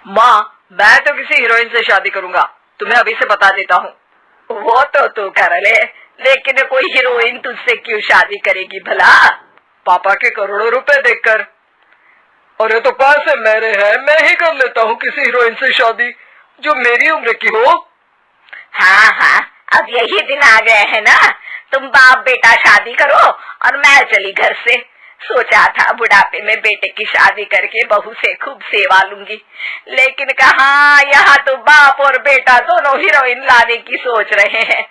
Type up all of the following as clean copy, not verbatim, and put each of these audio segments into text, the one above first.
माँ, मैं तो किसी हीरोइन से शादी करूंगा, तुम्हें अभी से बता देता हूँ। वो तो तू कर ले, लेकिन कोई हीरोइन तुझसे क्यों शादी करेगी भला? पापा के करोड़ों रुपए देखकर। अरे तो पैसे मेरे हैं, मैं ही कर लेता हूँ किसी हीरोइन से शादी जो मेरी उम्र की हो। हाँ हाँ, अब यही दिन आ गए हैं ना, तुम बाप बेटा शादी करो और मैं चली घर से। सोचा था बुढ़ापे में बेटे की शादी करके बहू से खूब सेवा लूंगी, लेकिन कहाँ, यहाँ तो बाप और बेटा दोनों हीरोइन लाने की सोच रहे हैं।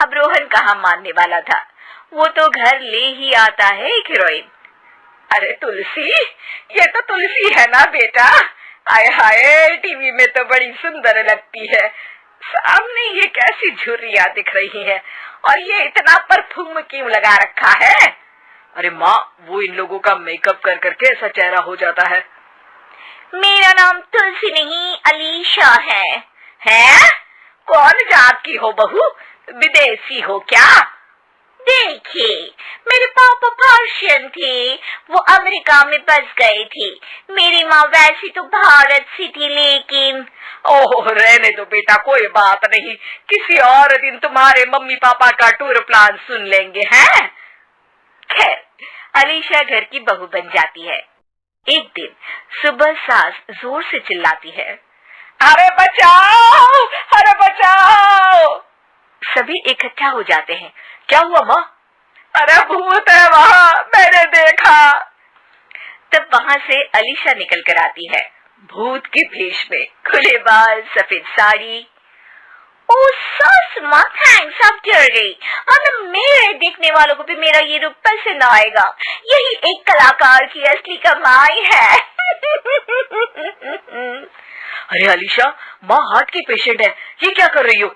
अब रोहन कहाँ मानने वाला था, वो तो घर ले ही आता है एक हीरोइन। अरे तुलसी, ये तो तुलसी है ना बेटा? आए हाय, टीवी में तो बड़ी सुंदर लगती है, सामने ये कैसी झुर्रियां दिख रही है, और ये इतना परफ्यूम क्यों लगा रखा है? अरे माँ, वो इन लोगों का मेकअप कर करके ऐसा चेहरा हो जाता है। मेरा नाम तुलसी नहीं अलीशा है। हैं? कौन जात की हो बहू? विदेशी हो क्या? देखिए, मेरे पापा पर्शियन थे, वो अमेरिका में बस गए थे। मेरी माँ वैसी तो भारत से थी, लेकिन ओह रहने दो बेटा, कोई बात नहीं, किसी और दिन तुम्हारे मम्मी पापा का टूर प्लान सुन लेंगे हैं। खैर, अलीशा घर की बहू बन जाती है। एक दिन सुबह सास जोर से चिल्लाती है, अरे बचाओ, अरे बचाओ। सभी इकट्ठा हो जाते हैं। क्या हुआ माँ? अरे भूत है वहाँ, मैंने देखा। तब वहाँ से अलीशा निकल कर आती है, भूत के भेष में, खुले बाल, सफेद साड़ी। ओ सस माँ, थैंक्स, अब डर गई। अब मेरे देखने वालों को भी मेरा ये रूप पसंद आएगा। यही एक कलाकार की असली कमाई है। अरे अलीशा, माँ हार्ट की पेशेंट है, ये क्या कर रही हो?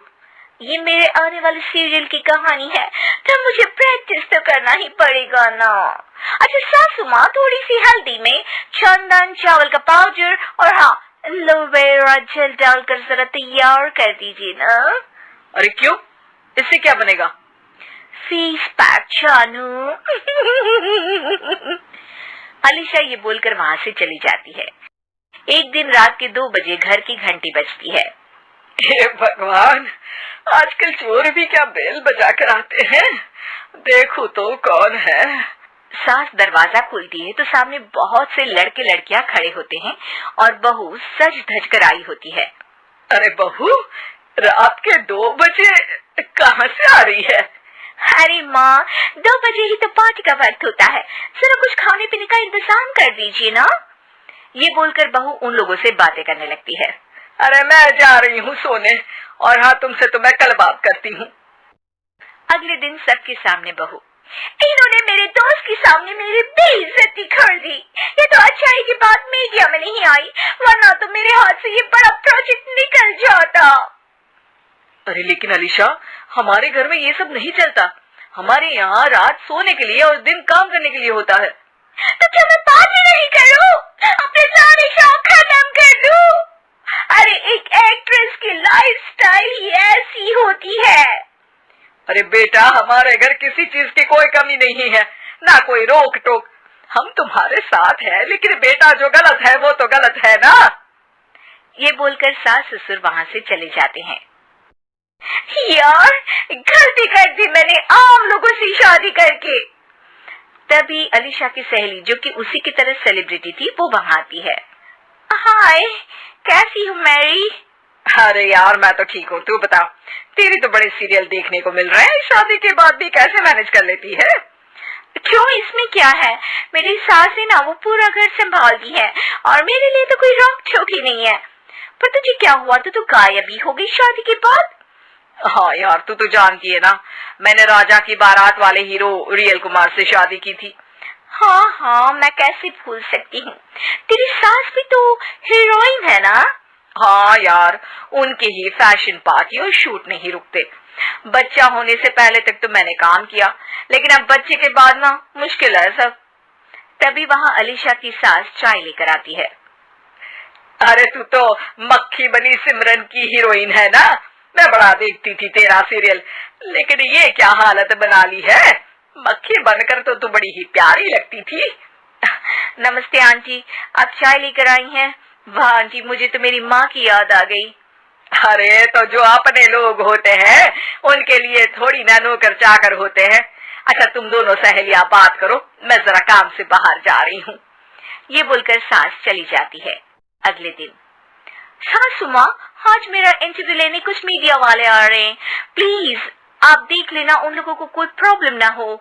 ये मेरे आने वाले सीरियल की कहानी है, तो मुझे प्रैक्टिस तो करना ही पड़ेगा ना। अच्छा सासू माँ, थोड़ी सी हल्दी में चंदन, चावल का पाउडर और हाँ, एलोवेरा जेल डालकर जरा तैयार कर दीजिए ना। अरे क्यों, इससे क्या बनेगा? फेस पैक जानू। अलीशा ये बोलकर वहाँ से चली जाती है। एक दिन रात के 2 बजे घर की घंटी बजती है। हे भगवान, आजकल चोर भी क्या बेल बजा कर आते हैं, देखो तो कौन है। सास दरवाजा खोलती है तो सामने बहुत से लड़के लड़कियां खड़े होते हैं और बहू सज धज कर आई होती है। अरे बहू, रात के 2 बजे कहाँ से आ रही है? अरे माँ, 2 बजे ही तो पार्टी का वक्त होता है, जरा कुछ खाने पीने का इंतजाम कर दीजिए ना। ये बोलकर बहू उन लोगों से बातें करने लगती है। अरे मैं जा रही हूँ सोने, और हाँ तुमसे तो मैं कल बात करती हूँ। अगले दिन सबके सामने बहू, इन्होंने मेरे दोस्त के सामने मेरी बेइज्जती कर दी। ये तो अच्छा है कि बात मीडिया में नहीं आई, वरना तो मेरे हाथ से ये बड़ा प्रोजेक्ट निकल जाता। अरे लेकिन अलीशा, हमारे घर में ये सब नहीं चलता, हमारे यहाँ रात सोने के लिए और दिन काम करने के लिए होता है। तो क्या मैं पार्टी नहीं करूँ, अपने सारे शौक खत्म कर दूँ? अरे एक एक्ट्रेस की लाइफस्टाइल ही ऐसी होती है। अरे बेटा, हमारे घर किसी चीज की कोई कमी नहीं है, ना कोई रोक टोक, हम तुम्हारे साथ हैं, लेकिन बेटा जो गलत है वो तो गलत है ना। ये बोलकर सास ससुर वहाँ से चले जाते हैं। यार, गलती कर दी मैंने आम लोगों से शादी करके। तभी अलीशा की सहेली, जो कि उसी की तरह सेलिब्रिटी थी, वो वहाँ आती है। हाय, कैसी हो मैरी? अरे यार मैं तो ठीक हूँ, तू बता, तेरी तो बड़े सीरियल देखने को मिल रहे हैं, शादी के बाद भी कैसे मैनेज कर लेती है? क्यों, इसमें क्या है, मेरी सास है ना, वो पूरा घर संभालती है और मेरे लिए तो कोई रोक टोक ही नहीं है। पर तुझे क्या हुआ, तू गायब ही हो गई शादी के बाद? हाँ यार, तू तो जानती है ना, मैंने राजा की बारात वाले हीरो रियल कुमार से शादी की थी। हाँ हाँ, मैं कैसे भूल सकती हूँ, तेरी सास भी तो हीरोइन है ना? हाँ यार, उनके ही फैशन पार्टी और शूट नहीं रुकते। बच्चा होने से पहले तक तो मैंने काम किया, लेकिन अब बच्चे के बाद ना मुश्किल है सब। तभी वहाँ अलीशा की सास चाय लेकर आती है। अरे तू तो मक्खी बनी सिमरन की हीरोइन है ना, मैं बड़ा देखती थी तेरा सीरियल, लेकिन ये क्या हालत बना ली है, मक्खी बनकर तो तू बड़ी ही प्यारी लगती थी। नमस्ते आंटी, आप चाय लेकर आई हैं? वाह आंटी, मुझे तो मेरी माँ की याद आ गई। अरे तो जो अपने लोग होते हैं उनके लिए थोड़ी ना नौकर चाकर होते हैं। अच्छा तुम दोनों सहेलियां बात करो, मैं जरा काम से बाहर जा रही हूँ। ये बोलकर सास चली जाती है। अगले दिन, सासू माँ, आज मेरा इंटरव्यू लेने कुछ मीडिया वाले आ रहे हैं, प्लीज आप देख लेना उन लोगों को कोई प्रॉब्लम ना हो।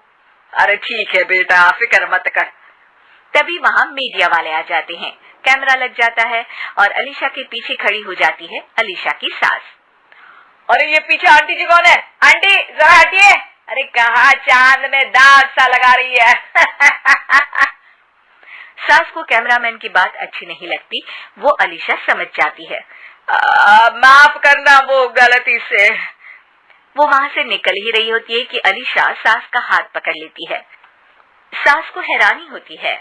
अरे ठीक है बेटा, फिक्र मत कर। तभी वहाँ मीडिया वाले आ जाते हैं। कैमरा लग जाता है और अलीशा के पीछे खड़ी हो जाती है अलीशा की सास। अरे ये पीछे आंटी जी कौन है? आंटी जरा हटिए। अरे कहाँ चांद में दाग सा लगा रही है। सास को कैमरामैन की बात अच्छी नहीं लगती, वो अलीशा समझ जाती है। माफ करना वो गलती से। वो वहाँ से निकल ही रही होती है कि अलीशा सास का हाथ पकड़ लेती है। सास को हैरानी होती है,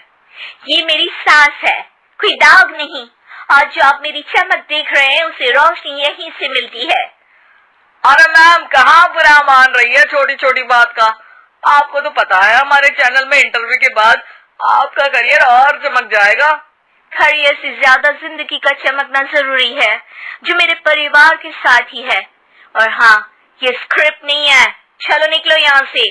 ये मेरी सास है, कोई दाग नहीं, और जो आप मेरी चमक देख रहे हैं उसे रोशनी यहीं से मिलती है। अरे मैम कहाँ बुरा मान रही है छोटी छोटी बात का। आपको तो पता है हमारे चैनल में इंटरव्यू के बाद आपका करियर और चमक जाएगा। करियर से ज्यादा जिंदगी का चमकना जरूरी है, जो मेरे परिवार के साथ ही है। और हाँ, ये स्क्रिप्ट नहीं है, चलो निकलो यहाँ से।